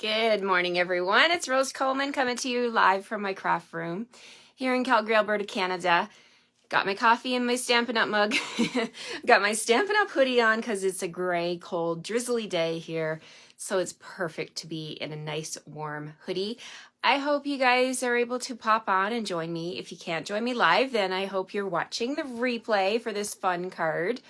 Good morning, everyone. It's Rose Coleman coming to you live from my craft room here in Calgary, Alberta, Canada. Got my coffee in my Stampin' Up mug. Got my Stampin' Up hoodie on because it's a gray, cold, drizzly day here. So it's perfect to be in a nice, warm hoodie. I hope you guys are able to pop on and join me. If you can't join me live, then I hope you're watching the replay for this fun card.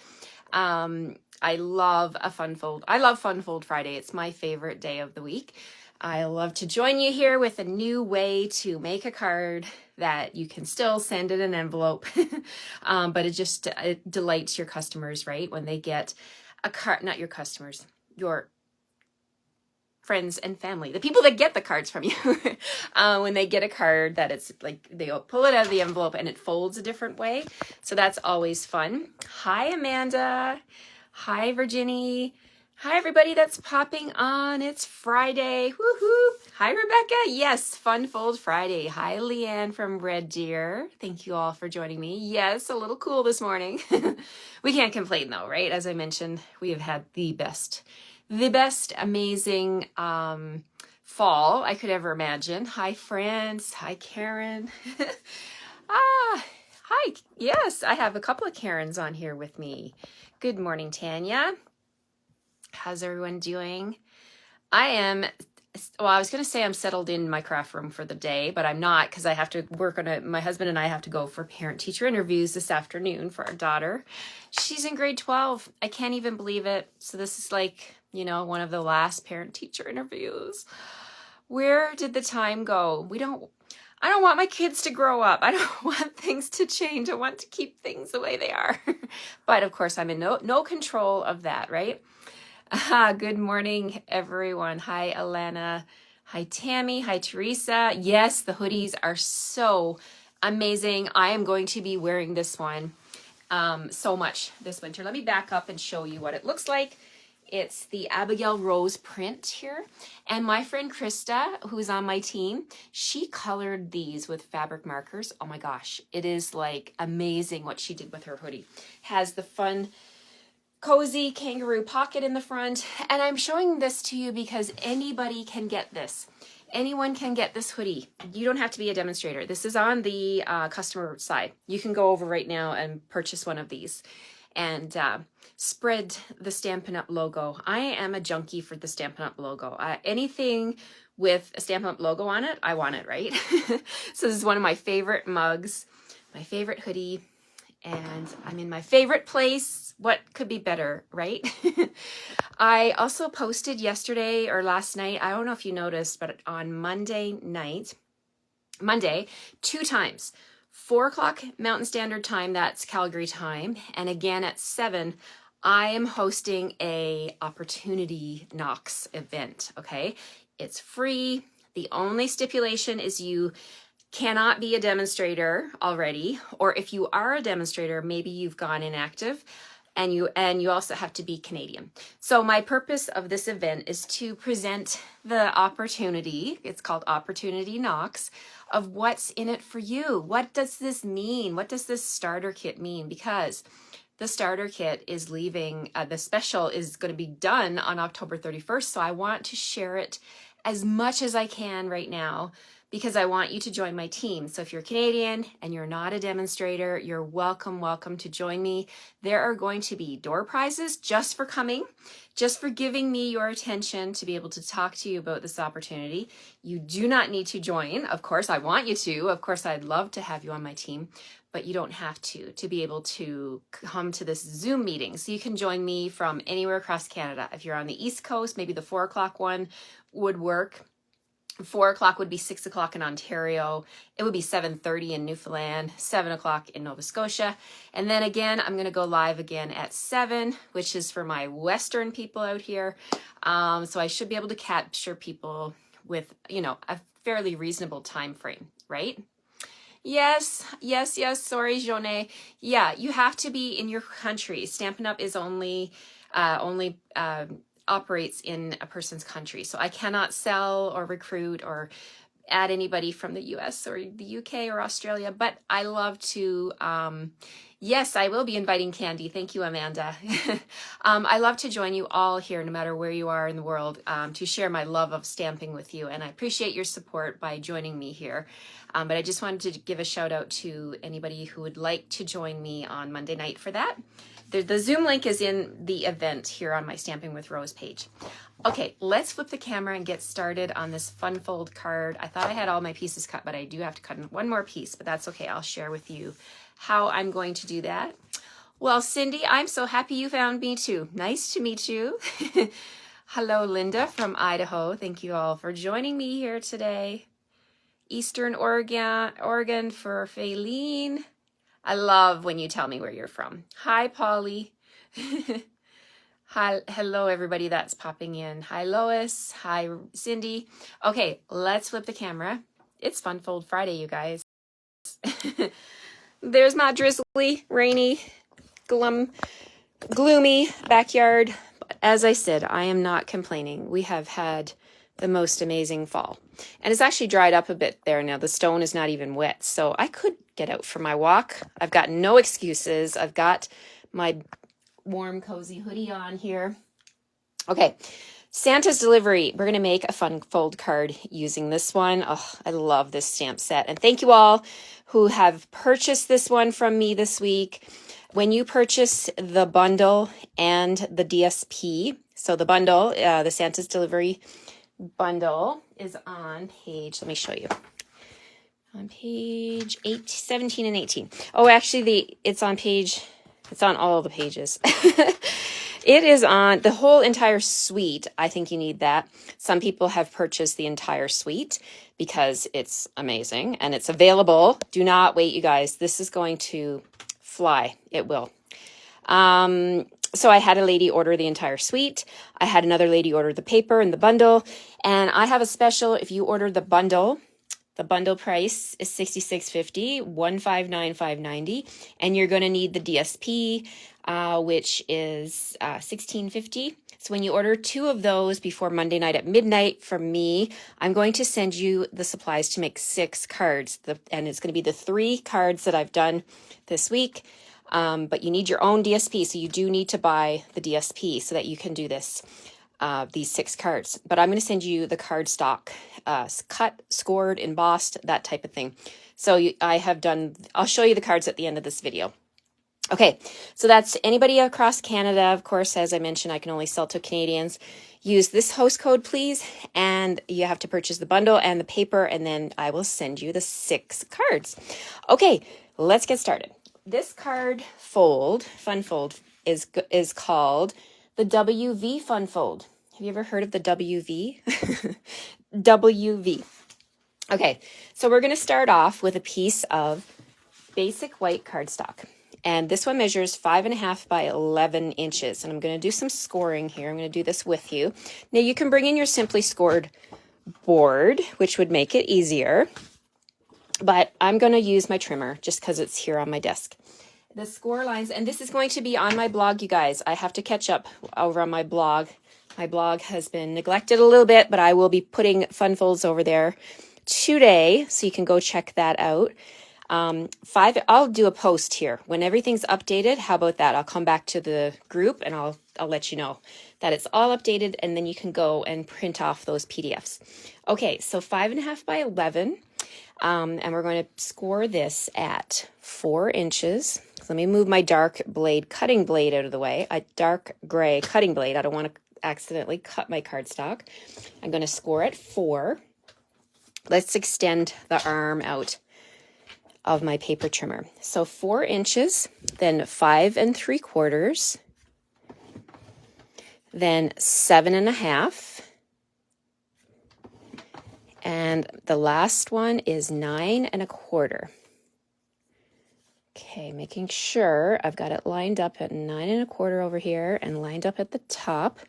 I love a Fun Fold. I love Fun Fold Friday. It's my favorite day of the week. I love to join you here with a new way to make a card that you can still send in an envelope, but it delights your customers, right? When they get a card, not your customers, your friends and family, the people that get the cards from you, when they get a card that it's like they pull it out of the envelope and it folds a different way. So that's always fun. Hi, Amanda. Hi, Virginie. Hi, everybody that's popping on. It's Friday. Woohoo! Hi, Rebecca. Yes, Fun Fold Friday. Hi, Leanne from Red Deer. Thank you all for joining me. Yes, a little cool this morning. We can't complain though, right? As I mentioned, we have had the best amazing fall I could ever imagine. Hi, France. Hi, Karen. Hi. Yes, I have a couple of Karens on here with me. Good morning, Tanya. How's everyone doing? I was going to say I'm settled in my craft room for the day, but I'm not because I have to work on it. My husband and I have to go for parent-teacher interviews this afternoon for our daughter. She's in grade 12. I can't even believe it. So this is like, one of the last parent-teacher interviews. Where did the time go? I don't want my kids to grow up. I don't want things to change. I want to keep things the way they are. But of course, I'm in no control of that, right? Good morning, everyone. Hi, Alana. Hi, Tammy. Hi, Teresa. Yes, the hoodies are so amazing. I am going to be wearing this one so much this winter. Let me back up and show you what it looks like. It's the Abigail Rose print here. And my friend Krista, who's on my team, she colored these with fabric markers. Oh my gosh, it is like amazing what she did with her hoodie. Has the fun, cozy kangaroo pocket in the front. And I'm showing this to you because anybody can get this. Anyone can get this hoodie. You don't have to be a demonstrator. This is on the customer side. You can go over right now and purchase one of these and spread the Stampin' Up logo. I am a junkie for the Stampin' Up logo. Anything with a Stampin' Up logo on it, I want it, right? So this is one of my favorite mugs, my favorite hoodie, and I'm in my favorite place. What could be better, right? I also posted yesterday or last night, I don't know if you noticed, but on Monday, 2 times. 4 o'clock Mountain Standard Time, that's Calgary time, and again at 7, I am hosting a Opportunity Knocks event, okay? It's free. The only stipulation is you cannot be a demonstrator already, or if you are a demonstrator, maybe you've gone inactive, and you also have to be Canadian. So my purpose of this event is to present the opportunity, it's called Opportunity Knocks, of what's in it for you. What does this mean? What does this starter kit mean? Because the starter kit is leaving, the special is going to be done on October 31st. So I want to share it as much as I can right now because I want you to join my team. So if you're Canadian and you're not a demonstrator, you're welcome to join me. There are going to be door prizes just for coming, just for giving me your attention to be able to talk to you about this opportunity. You do not need to join. Of course, I want you to. Of course, I'd love to have you on my team, but you don't have to be able to come to this Zoom meeting. So you can join me from anywhere across Canada. If you're on the East Coast, maybe the 4 o'clock one would work. 4 o'clock would be 6 o'clock in Ontario. It would be 7:30 in Newfoundland, 7 o'clock in Nova Scotia. And then again, I'm going to go live again at 7, which is for my Western people out here. So I should be able to capture people with, a fairly reasonable time frame, right? Yes. Sorry, Jonet. Yeah, you have to be in your country. Stampin' Up is only operates in a person's country. So I cannot sell or recruit or add anybody from the US or the UK or Australia, but I love to Yes, I will be inviting Candy. Thank you, Amanda. I love to join you all here, no matter where you are in the world, to share my love of stamping with you. And I appreciate your support by joining me here. But I just wanted to give a shout out to anybody who would like to join me on Monday night for that. The Zoom link is in the event here on my Stamping with Rose page. Okay, let's flip the camera and get started on this fun fold card. I thought I had all my pieces cut, but I do have to cut in one more piece, but that's okay. I'll share with you how I'm going to do that. Well, Cindy, I'm so happy you found me too. Nice to meet you. Hello, Linda from Idaho. Thank you all for joining me here today. Eastern Oregon for Faylene. I love when you tell me where you're from. Hi, Polly. Hi, hello, everybody that's popping in. Hi, Lois. Hi, Cindy. Okay, let's flip the camera. It's Fun Fold Friday, you guys. There's my drizzly, rainy, gloomy backyard. But as I said, I am not complaining. We have had the most amazing fall. And it's actually dried up a bit there now. The stone is not even wet, so I could get out for my walk. I've got no excuses. I've got my warm, cozy hoodie on here. Okay, Santa's Delivery. We're going to make a fun fold card using this one. Oh, I love this stamp set. And thank you all who have purchased this one from me this week. When you purchase the bundle and the DSP, so the bundle, the Santa's Delivery bundle is on page, let me show you. On page 17 and 18. Oh, actually, it's on all the pages. It is on the whole entire suite. I think you need that. Some people have purchased the entire suite because it's amazing and it's available. Do not wait, you guys. This is going to fly. It will. So I had a lady order the entire suite. I had another lady order the paper and the bundle. And I have a special, if you order the bundle price is $66.50, $159.590, and you're going to need the DSP, which is $16.50. So when you order 2 of those before Monday night at midnight from me, I'm going to send you the supplies to make 6 cards, and it's going to be the 3 cards that I've done this week. But you need your own DSP, so you do need to buy the DSP so that you can do this. These 6 cards, but I'm going to send you the card stock, cut, scored, embossed, that type of thing. So I'll show you the cards at the end of this video. Okay, so that's anybody across Canada. Of course, as I mentioned, I can only sell to Canadians. Use this host code, please, and you have to purchase the bundle and the paper, and then I will send you the 6 cards. Okay, let's get started. This card fun fold, is called the WV Fun Fold. Have you ever heard of the WV? WV. Okay, so we're going to start off with a piece of basic white cardstock. And this one measures 5.5 by 11 inches. And I'm going to do some scoring here. I'm going to do this with you. Now you can bring in your Simply Scored board, which would make it easier. But I'm going to use my trimmer just because it's here on my desk. The score lines, and this is going to be on my blog, you guys. I have to catch up over on my blog. My blog has been neglected a little bit, but I will be putting fun folds over there today, so you can go check that out. I'll do a post here when everything's updated. How about that? I'll come back to the group and I'll let you know that it's all updated, and then you can go and print off those PDFs. Okay, so 5.5 by 11, and we're going to score this at 4 inches. So let me move my dark cutting blade out of the way. A dark gray cutting blade. I don't want to accidentally cut my cardstock. I'm going to score at 4. Let's extend the arm out of my paper trimmer. So 4 inches, then 5 3/4, then 7.5, and the last one is 9 1/4. Okay, making sure I've got it lined up at 9 1/4 over here and lined up at the top.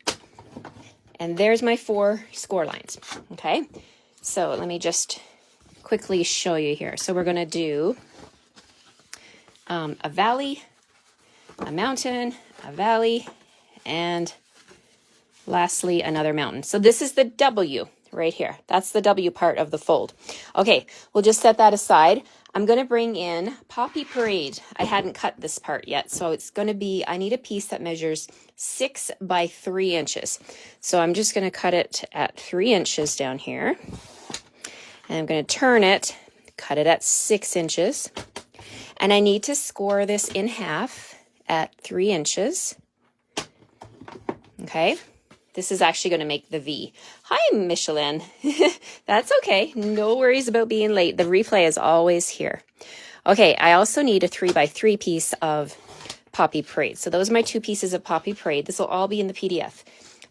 And there's my 4 score lines. Okay, so let me just quickly show you here. So we're going to do a valley, a mountain, a valley, and lastly another mountain. So this is the W right here. That's the W part of the fold. Okay, we'll just set that aside. I'm going to bring in Poppy Parade. I hadn't cut this part yet, so it's going to be, I need a piece that measures 6 by 3 inches. So I'm just going to cut it at 3 inches down here. And I'm going to turn it, cut it at 6 inches. And I need to score this in half at 3 inches. Okay. This is actually going to make the V. Hi, Michelin. That's okay. No worries about being late. The replay is always here. Okay, I also need a 3 by 3 piece of Poppy Parade. So those are my 2 pieces of Poppy Parade. This will all be in the PDF,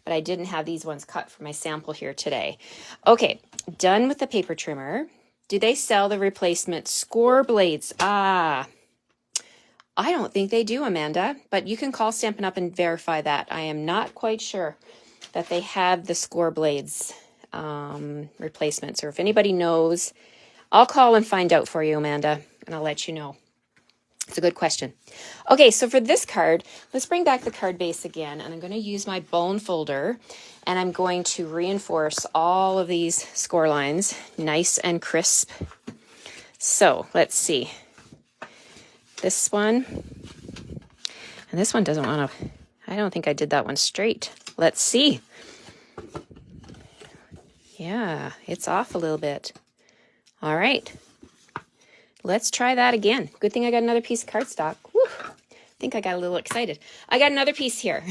but I didn't have these ones cut for my sample here today. Okay, done with the paper trimmer. Do they sell the replacement score blades? I don't think they do, Amanda, but you can call Stampin' Up! And verify that. I am not quite sure that they have the score blades replacements, or if anybody knows, I'll call and find out for you, Amanda, and I'll let you know. It's a good question. Okay, so for this card, let's bring back the card base again, and I'm going to use my bone folder, and I'm going to reinforce all of these score lines nice and crisp. So let's see. This one, and this one doesn't want to, I don't think I did that one straight. Let's see. Yeah, it's off a little bit. All right. Let's try that again. Good thing I got another piece of cardstock. Woo. I think I got a little excited. I got another piece here.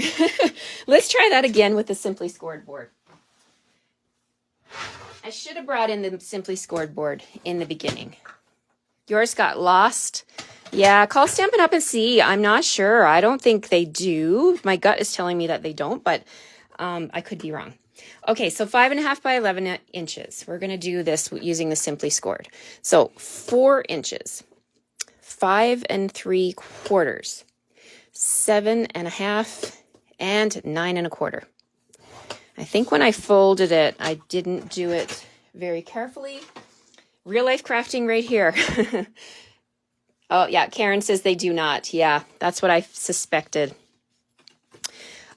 Let's try that again with the Simply Scored board. I should have brought in the Simply Scored board in the beginning. Yours got lost. Yeah, call Stampin' Up! And see. I'm not sure. I don't think they do. My gut is telling me that they don't, but I could be wrong. Okay, so 5.5 by 11 inches. We're going to do this using the Simply Scored. So 4 inches, 5 3/4, 7.5, and 9 1/4. I think when I folded it, I didn't do it very carefully. Real life crafting right here. Oh, yeah, Karen says they do not. Yeah, that's what I suspected.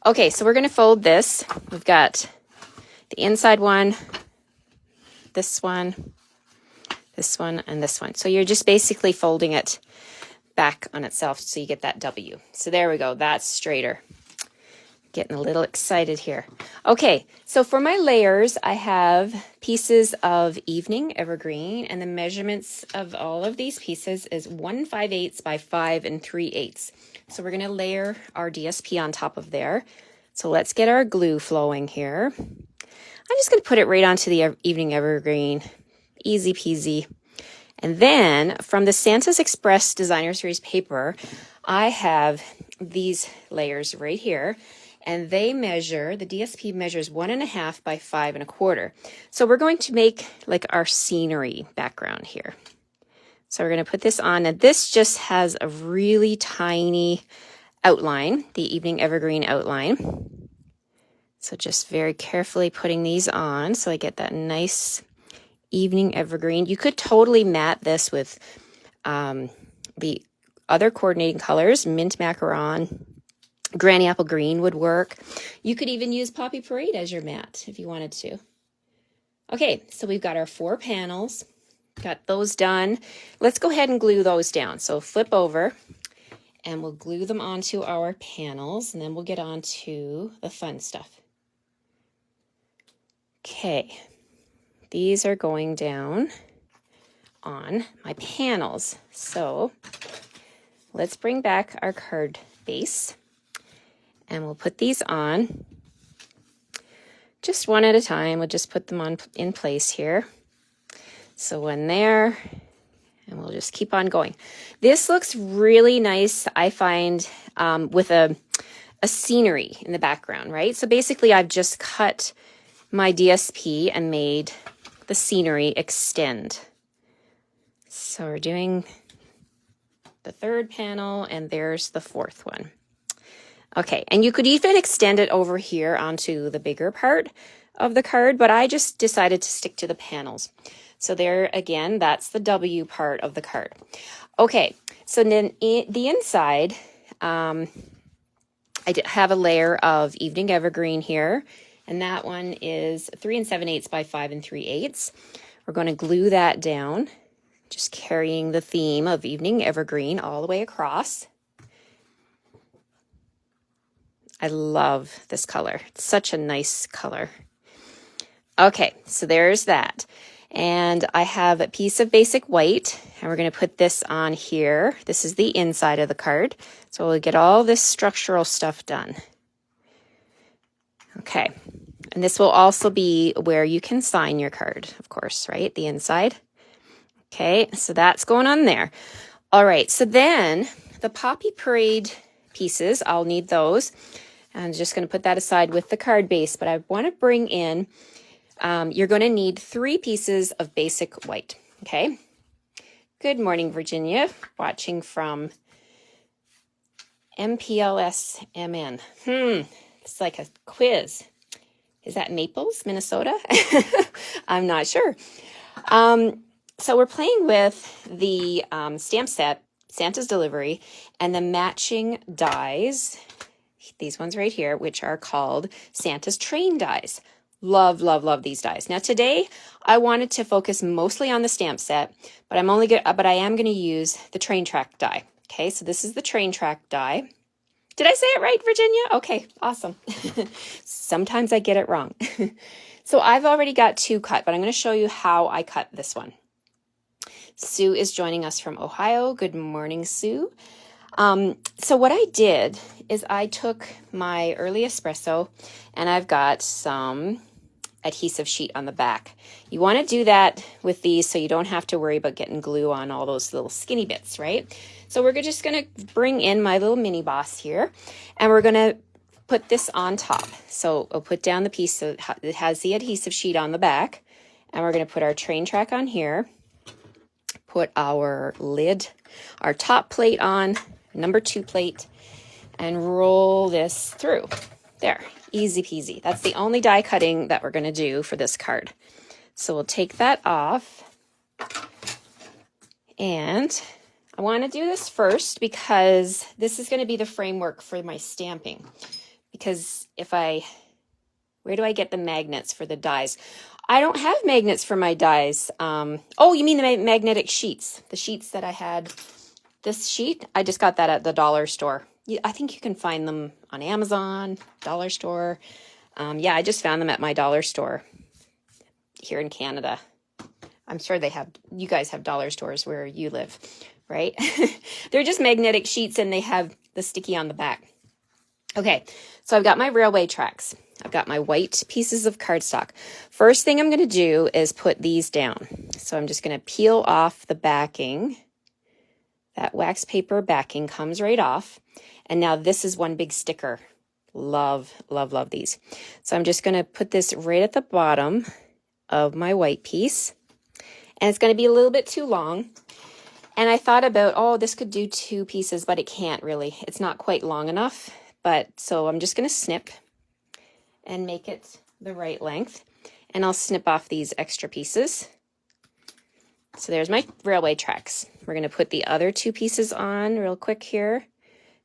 Okay, so we're going to fold this. We've got the inside one, this one, and this one. So you're just basically folding it back on itself so you get that W. So there we go. That's straighter. Getting a little excited here. Okay, so for my layers, I have pieces of Evening Evergreen, and the measurements of all of these pieces is 1 5/8 by 5 3/8. So we're going to layer our DSP on top of there. So let's get our glue flowing here. I'm just going to put it right onto the Evening Evergreen. Easy peasy. And then from the Santa's Express Designer Series paper, I have these layers right here. And they measure, the DSP measures 1.5 by 5 1/4. So we're going to make like our scenery background here. So we're going to put this on, and this just has a really tiny outline, the Evening Evergreen outline. So just very carefully putting these on so I get that nice Evening Evergreen. You could totally matte this with the other coordinating colors, Mint Macaron, Granny Apple Green would work. You could even use Poppy Parade as your mat if you wanted to. Okay, so we've got our 4 panels. Got those done. Let's go ahead and glue those down. So flip over and we'll glue them onto our panels, and then we'll get on to the fun stuff. Okay, these are going down on my panels. So let's bring back our card base. And we'll put these on just one at a time. We'll just put them on in place here. So one there, and we'll just keep on going. This looks really nice, I find, with a scenery in the background, right? So basically I've just cut my DSP and made the scenery extend. So we're doing the 3rd panel, and there's the 4th one. Okay, and you could even extend it over here onto the bigger part of the card, but I just decided to stick to the panels. So there again, that's the W part of the card. Okay, so then the inside, I have a layer of Evening Evergreen here, and that one is 3 7/8 by 5 3/8. We're going to glue that down. Just carrying the theme of Evening Evergreen all the way across. I love this color. It's such a nice color. Okay, so there's that. And I have a piece of basic white, and we're going to put this on here. This is the inside of the card. So we'll get all this structural stuff done. Okay, and this will also be where you can sign your card, of course, right? The inside. Okay, so that's going on there. All right, so then the Poppy Parade pieces, I'll need those. I'm just going to put that aside with the card base, but I want to bring in, you're going to need 3 pieces of basic white, okay? Good morning, Virginia, watching from MPLSMN. It's like a quiz. Is that Naples, Minnesota? I'm not sure. So we're playing with the stamp set, Santa's Delivery, and the matching dies, these ones right here, which are called Santa's Train dies. Love, love, love these dies. Now today, I wanted to focus mostly on the stamp set, but I am going to use the train track die. Okay, so this is the train track die. Did I say it right, Virginia? Okay, awesome. Sometimes I get it wrong. So I've already got 2 cut, but I'm going to show you how I cut this one. Sue is joining us from Ohio. Good morning, Sue. So what I did is I took my early espresso and I've got some adhesive sheet on the back. You want to do that with these so you don't have to worry about getting glue on all those little skinny bits, right? So we're just going to bring in my little mini boss here and we're going to put this on top. So I'll put down the piece that has the adhesive sheet on the back and we're going to put our train track on here. Put our lid, our top plate on, number 2 plate, and roll this through. There, easy peasy. That's the only die cutting that we're going to do for this card. So we'll take that off. And I want to do this first because this is going to be the framework for my stamping. Because where do I get the magnets for the dies? I don't have magnets for my dies. Oh, you mean the magnetic sheets? The sheets that I had. This sheet, I just got that at the dollar store. I think you can find them on Amazon, dollar store. Yeah, I just found them at my dollar store here in Canada. I'm sure you guys have dollar stores where you live, right? They're just magnetic sheets and they have the sticky on the back. Okay, so I've got my railway tracks. I've got my white pieces of cardstock. First thing I'm going to do is put these down. So I'm just going to peel off the backing. That wax paper backing comes right off. And now this is one big sticker. Love, love, love these. So I'm just going to put this right at the bottom of my white piece. And it's going to be a little bit too long. And I thought about, this could do 2 pieces, but it can't really. It's not quite long enough. So I'm just going to snip and make it the right length. And I'll snip off these extra pieces. So there's my railway tracks. We're going to put the other 2 pieces on real quick here.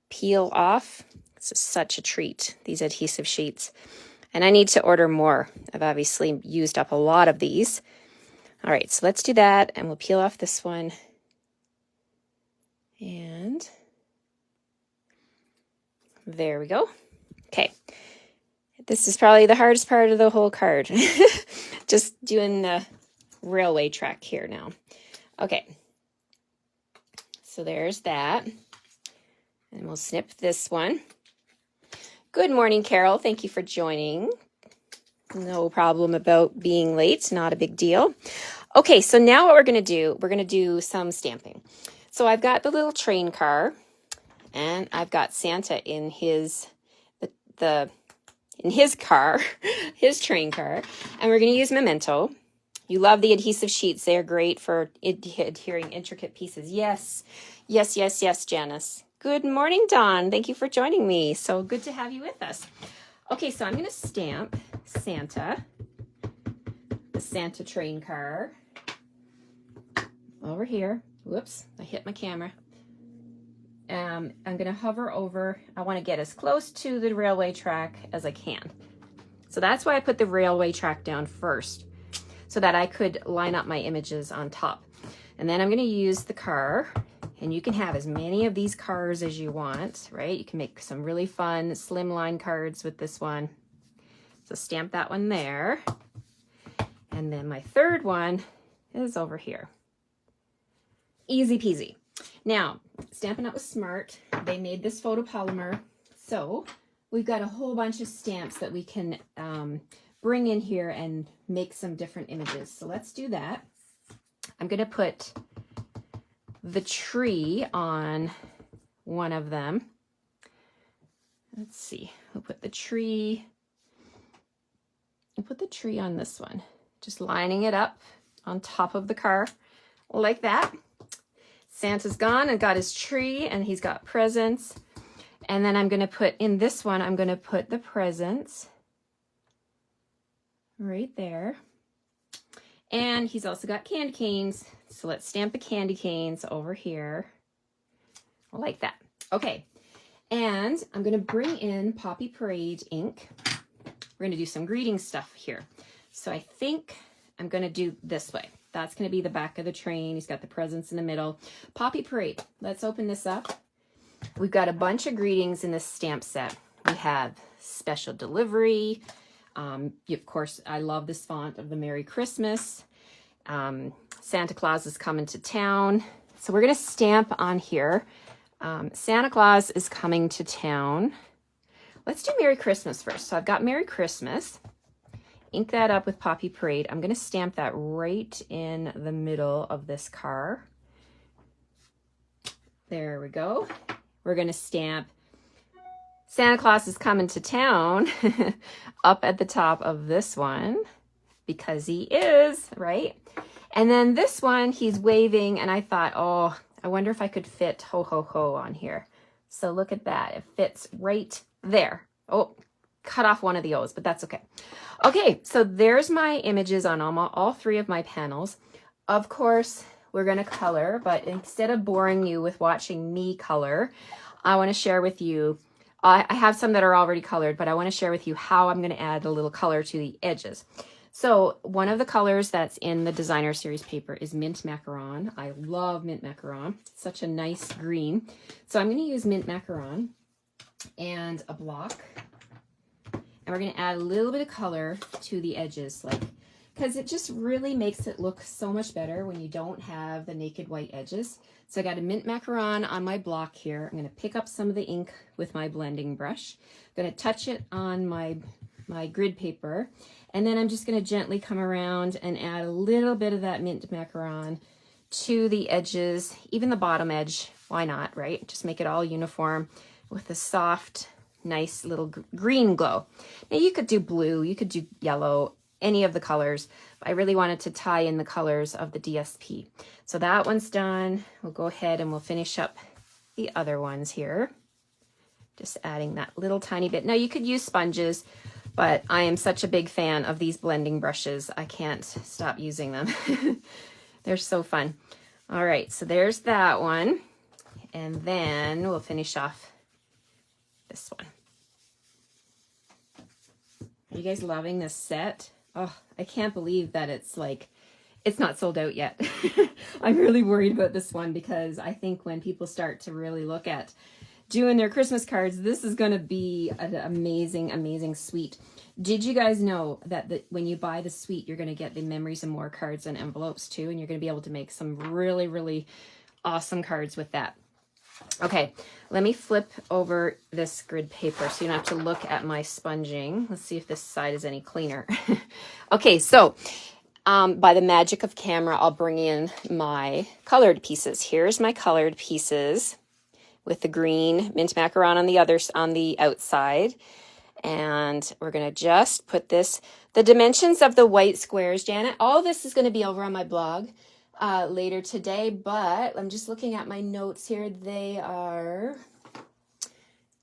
Peel off. This is such a treat, these adhesive sheets. And I need to order more. I've obviously used up a lot of these. All right, so let's do that. And we'll peel off this one. And there we go. Okay. This is probably the hardest part of the whole card. Just doing the railway track here now. Okay. So there's that. And we'll snip this one. Good morning, Carol. Thank you for joining. No problem about being late. Not a big deal. Okay, so now what we're going to do some stamping. So I've got the little train car and I've got Santa in his car, his train car, and we're going to use Memento. You love the adhesive sheets. They're great for adhering intricate pieces. Yes, yes, yes, yes, Janice. Good morning, Dawn. Thank you for joining me. So good to have you with us. Okay, so I'm going to stamp Santa, the Santa train car, over here. Whoops, I hit my camera. I'm going to hover over. I want to get as close to the railway track as I can. So that's why I put the railway track down first, so that I could line up my images on top. And then I'm going to use the car, and you can have as many of these cars as you want, right? You can make some really fun slimline cards with this one. So stamp that one there. And then my third one is over here. Easy peasy. Now, Stampin' Up! Was smart. They made this photopolymer. So we've got a whole bunch of stamps that we can bring in here and make some different images. So let's do that. I'm going to put the tree on one of them. Let's see. We'll put the tree. We'll put the tree on this one. Just lining it up on top of the car like that. Santa's gone and got his tree, and he's got presents. And then I'm going to put in this one, I'm going to put the presents right there. And he's also got candy canes. So let's stamp the candy canes over here like that. Okay. And I'm going to bring in Poppy Parade ink. We're going to do some greeting stuff here. So I think I'm going to do this way. That's going to be the back of the train. He's got the presents in the middle. Poppy Parade. Let's open this up. We've got a bunch of greetings in this stamp set. We have special delivery. Of course, I love this font of the Merry Christmas. Santa Claus is coming to town. So we're going to stamp on here. Santa Claus is coming to town. Let's do Merry Christmas first. So I've got Merry Christmas. Ink that up with Poppy Parade. I'm going to stamp that right in the middle of this car. There we go. We're going to stamp Santa Claus is coming to town up at the top of this one because he is, right? And then this one, he's waving, and I thought, oh, I wonder if I could fit ho, ho, ho on here. So look at that. It fits right there. Oh, cut off one of the O's, but that's okay. Okay, so there's my images on all three of my panels. Of course, we're going to color, but instead of boring you with watching me color, I want to share with you, I have some that are already colored, but I want to share with you how I'm going to add a little color to the edges. So one of the colors that's in the Designer Series paper is Mint Macaron. I love Mint Macaron. It's such a nice green. So I'm going to use Mint Macaron and a block. And we're going to add a little bit of color to the edges, because it just really makes it look so much better when you don't have the naked white edges. So I got a Mint Macaron on my block here. I'm going to pick up some of the ink with my blending brush. I'm going to touch it on my grid paper. And then I'm just going to gently come around and add a little bit of that Mint Macaron to the edges, even the bottom edge. Why not, right? Just make it all uniform with a soft, nice little green glow. Now you could do blue, you could do yellow, any of the colors. I really wanted to tie in the colors of the DSP. So that one's done. We'll go ahead and we'll finish up the other ones here. Just adding that little tiny bit. Now you could use sponges, but I am such a big fan of these blending brushes. I can't stop using them. They're so fun. All right, so there's that one. And then we'll finish off this one. Are you guys loving this set? Oh, I can't believe that it's not sold out yet. I'm really worried about this one because I think when people start to really look at doing their Christmas cards, this is going to be an amazing, amazing suite. Did you guys know that when you buy the suite, you're going to get the Memories and More cards and envelopes too, and you're going to be able to make some really, really awesome cards with that. Okay, let me flip over this grid paper so you don't have to look at my sponging. Let's see if this side is any cleaner. Okay, so by the magic of camera, I'll bring in my colored pieces. Here's my colored pieces with the green Mint Macaron on the outside. And we're going to just put the dimensions of the white squares, Janet. All this is going to be over on my blog later today, but I'm just looking at my notes here. They are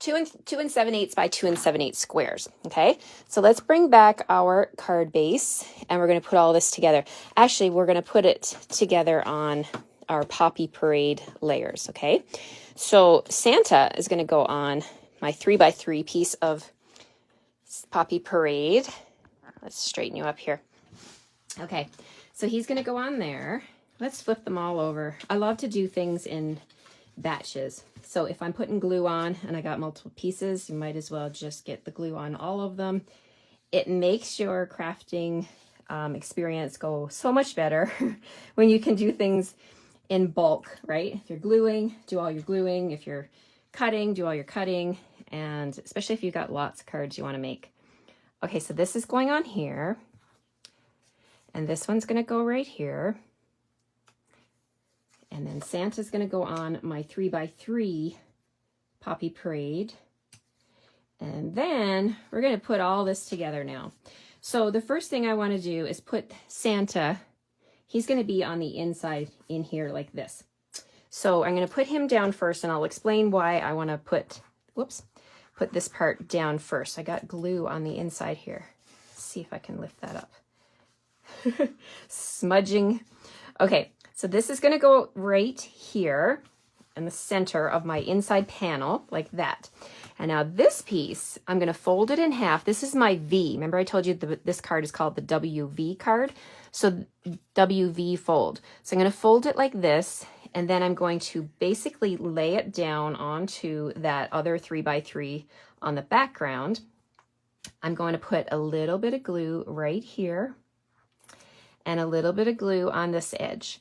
2 7/8 by 2 7/8 squares. Okay, so let's bring back our card base and we're going to put all this together. Actually, we're going to put it together on our Poppy Parade layers. Okay, so Santa is going to go on my 3 by 3 piece of Poppy Parade. Let's straighten you up here. Okay, so he's going to go on there. let's flip them all over. I love to do things in batches. So if I'm putting glue on and I got multiple pieces, you might as well just get the glue on all of them. It makes your crafting experience go so much better when you can do things in bulk, right? If you're gluing, do all your gluing. If you're cutting, do all your cutting. And especially if you've got lots of cards you want to make. Okay, so this is going on here. And this one's going to go right here. And then Santa's going to go on my 3x3 Poppy Parade. And then we're going to put all this together now. So the first thing I want to do is put Santa. He's going to be on the inside in here like this. So I'm going to put him down first, and I'll explain why I want to put this part down first. I got glue on the inside here. Let's see if I can lift that up. Smudging. Okay, so this is going to go right here in the center of my inside panel like that. And now this piece, I'm going to fold it in half. This is my V. Remember I told you this card is called the WV card? So WV fold. So I'm going to fold it like this, and then I'm going to basically lay it down onto that other 3x3 on the background. I'm going to put a little bit of glue right here and a little bit of glue on this edge.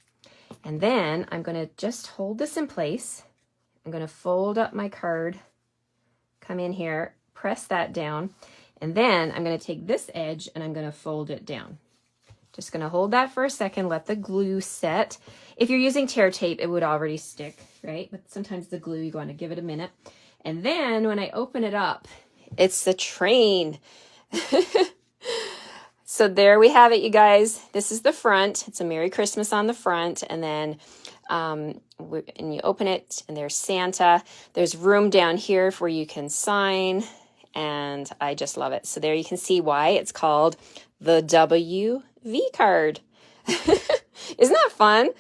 And then I'm going to just hold this in place. I'm going to fold up my card, come in here, press that down, and then I'm going to take this edge and I'm going to fold it down. Just going to hold that for a second, let the glue set. If you're using tear tape, it would already stick, right? But sometimes the glue, you want to give it a minute. And then when I open it up, it's the train. So there we have it, you guys. This is the front. It's a Merry Christmas on the front. And then and you open it, and there's Santa. There's room down here where you can sign. And I just love it. So there you can see why it's called the WV card. Isn't that fun?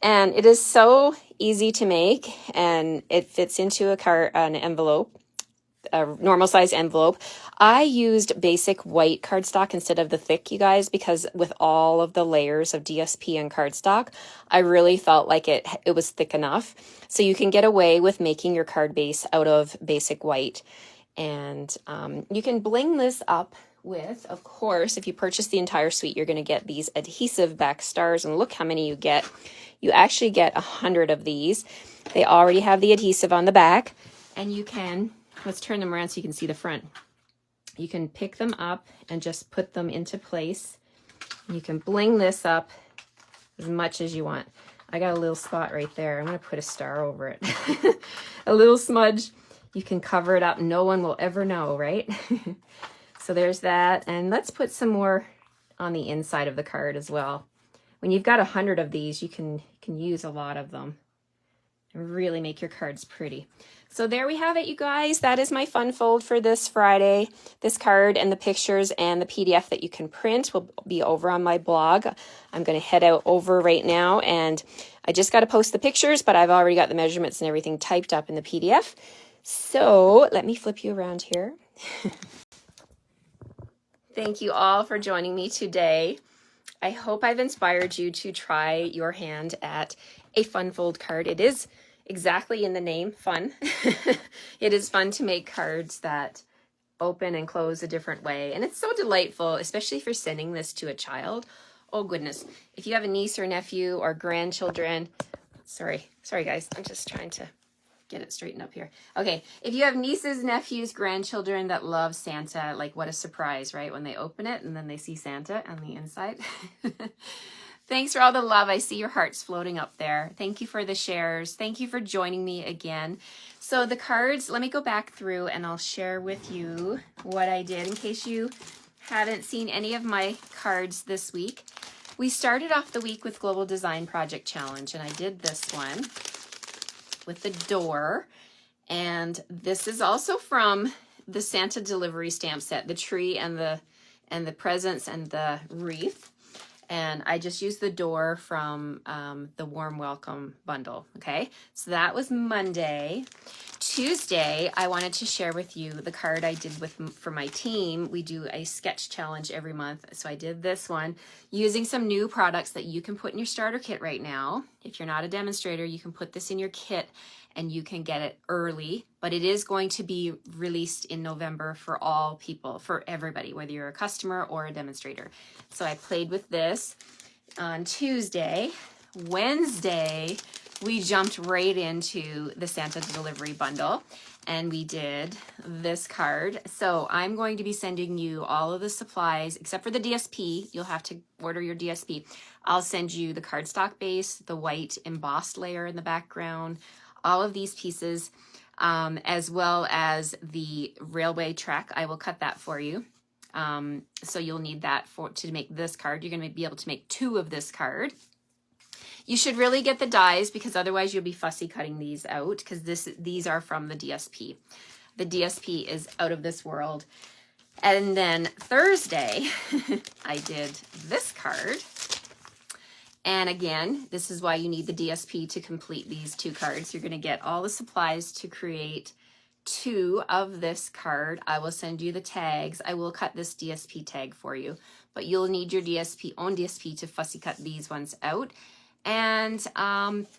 And it is so easy to make, and it fits into an envelope, a normal size envelope. I used basic white cardstock instead of the thick, you guys, because with all of the layers of DSP and cardstock, I really felt like it was thick enough. So you can get away with making your card base out of basic white. And you can bling this up with, of course, if you purchase the entire suite, you're going to get these adhesive back stars. And look how many you get. You actually get 100 of these. They already have the adhesive on the back. And you can, let's turn them around so you can see the front. You can pick them up and just put them into place. You can bling this up as much as you want. I got a little spot right there. I'm going to put a star over it. A little smudge. You can cover it up. No one will ever know, right? So there's that. And let's put some more on the inside of the card as well. When you've got 100 of these, you can use a lot of them and really make your cards pretty. So there we have it, you guys. That is my fun fold for this Friday. This card and the pictures and the PDF that you can print will be over on my blog. I'm going to head out over right now, and I just got to post the pictures, but I've already got the measurements and everything typed up in the PDF. So let me flip you around here. Thank you all for joining me today. I hope I've inspired you to try your hand at a fun fold card. It is exactly in the name, fun. It is fun to make cards that open and close a different way. And it's so delightful, especially if you're sending this to a child. Oh goodness. If you have a niece or nephew or grandchildren, sorry guys, I'm just trying to get it straightened up here. Okay, if you have nieces, nephews, grandchildren that love Santa, like what a surprise, right? When they open it and then they see Santa on the inside. Thanks for all the love. I see your hearts floating up there. Thank you for the shares. Thank you for joining me again. So the cards, let me go back through and I'll share with you what I did in case you haven't seen any of my cards this week. We started off the week with Global Design Project Challenge, and I did this one with the door. And this is also from the Santa delivery stamp set, the tree and the presents and the wreath. And I just used the door from the Warm Welcome bundle. Okay, so that was Monday. Tuesday, I wanted to share with you the card I did for my team. We do a sketch challenge every month. So I did this one using some new products that you can put in your starter kit right now. If you're not a demonstrator, you can put this in your kit and you can get it early, but it is going to be released in November for all people, for everybody, whether you're a customer or a demonstrator. So I played with this on Tuesday. Wednesday, we jumped right into the Santa Delivery Bundle and we did this card. So I'm going to be sending you all of the supplies, except for the DSP. You'll have to order your DSP. I'll send you the cardstock base, the white embossed layer in the background, all of these pieces, as well as the railway track. I will cut that for you. So you'll need that to make this card. You're going to be able to make 2 of this card. You should really get the dies because otherwise you'll be fussy cutting these out because these are from the DSP. The DSP is out of this world. And then Thursday, I did this card. And again, this is why you need the DSP to complete these 2 cards. You're going to get all the supplies to create 2 of this card. I will send you the tags. I will cut this DSP tag for you, but you'll need your own DSP to fussy cut these ones out. And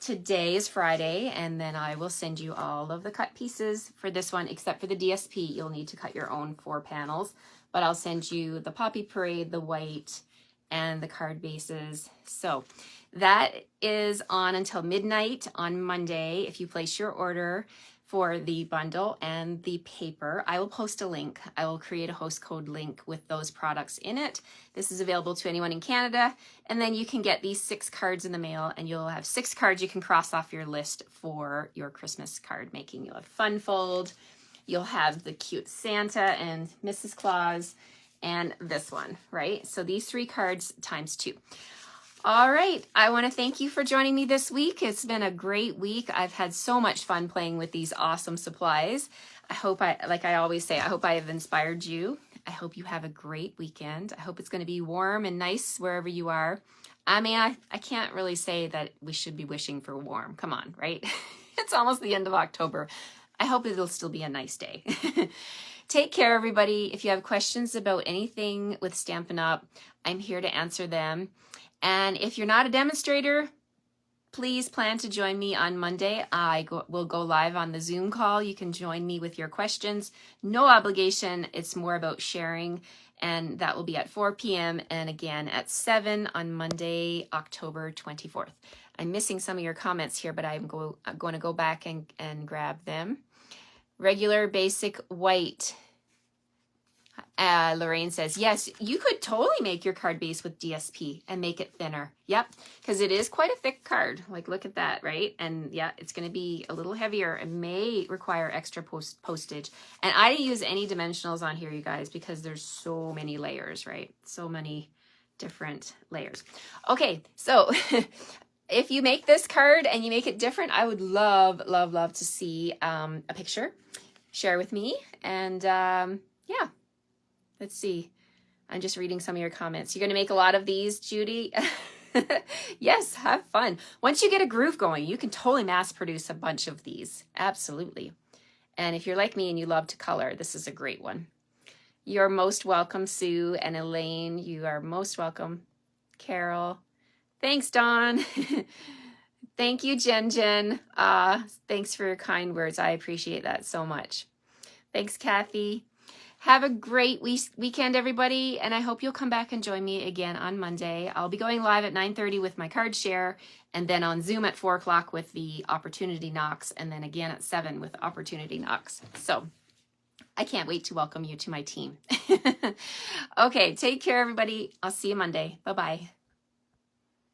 today is Friday, and then I will send you all of the cut pieces for this one, except for the DSP. You'll need to cut your own 4 panels, but I'll send you the Poppy Parade, the white, and the card bases. So that is on until midnight on Monday. If you place your order for the bundle and the paper, I will post a link. I will create a host code link with those products in it. This is available to anyone in Canada. And then you can get these 6 cards in the mail and you'll have 6 cards you can cross off your list for your Christmas card making. You'll have Fun Fold, you'll have the cute Santa and Mrs. Claus, and this one, right? So these 3 cards times 2. All right, I want to thank you for joining me this week. It's been a great week. I've had so much fun playing with these awesome supplies. I hope like I always say, I hope I have inspired you. I hope you have a great weekend. I hope it's going to be warm and nice wherever you are. I mean, I can't really say that we should be wishing for warm. Come on, right? It's almost the end of October. I hope it'll still be a nice day. Take care, everybody. If you have questions about anything with Stampin' Up, I'm here to answer them. And if you're not a demonstrator, please plan to join me on Monday. Will go live on the Zoom call. You can join me with your questions. No obligation. It's more about sharing. And that will be at 4 p.m. and again at 7 on Monday, October 24th. I'm missing some of your comments here, but I'm going to go back and grab them. Regular, basic, white. Lorraine says, yes, you could totally make your card base with DSP and make it thinner. Yep, because it is quite a thick card. Like, look at that, right? And yeah, it's going to be a little heavier. It may require extra postage. And I didn't use any dimensionals on here, you guys, because there's so many layers, right? So many different layers. Okay, so if you make this card and you make it different, I would love, love, love to see a picture. Share with me. And yeah. Let's see. I'm just reading some of your comments. You're going to make a lot of these, Judy? Yes, have fun. Once you get a groove going, you can totally mass produce a bunch of these. Absolutely. And if you're like me and you love to color, this is a great one. You're most welcome, Sue and Elaine. You are most welcome. Carol. Thanks, Dawn. Thank you, Jen. Thanks for your kind words. I appreciate that so much. Thanks, Kathy. Have a great weekend, everybody, and I hope you'll come back and join me again on Monday. I'll be going live at 9:30 with my card share, and then on Zoom at 4 o'clock with the Opportunity Knocks, and then again at 7 with Opportunity Knocks. So I can't wait to welcome you to my team. Okay, take care, everybody. I'll see you Monday. Bye-bye.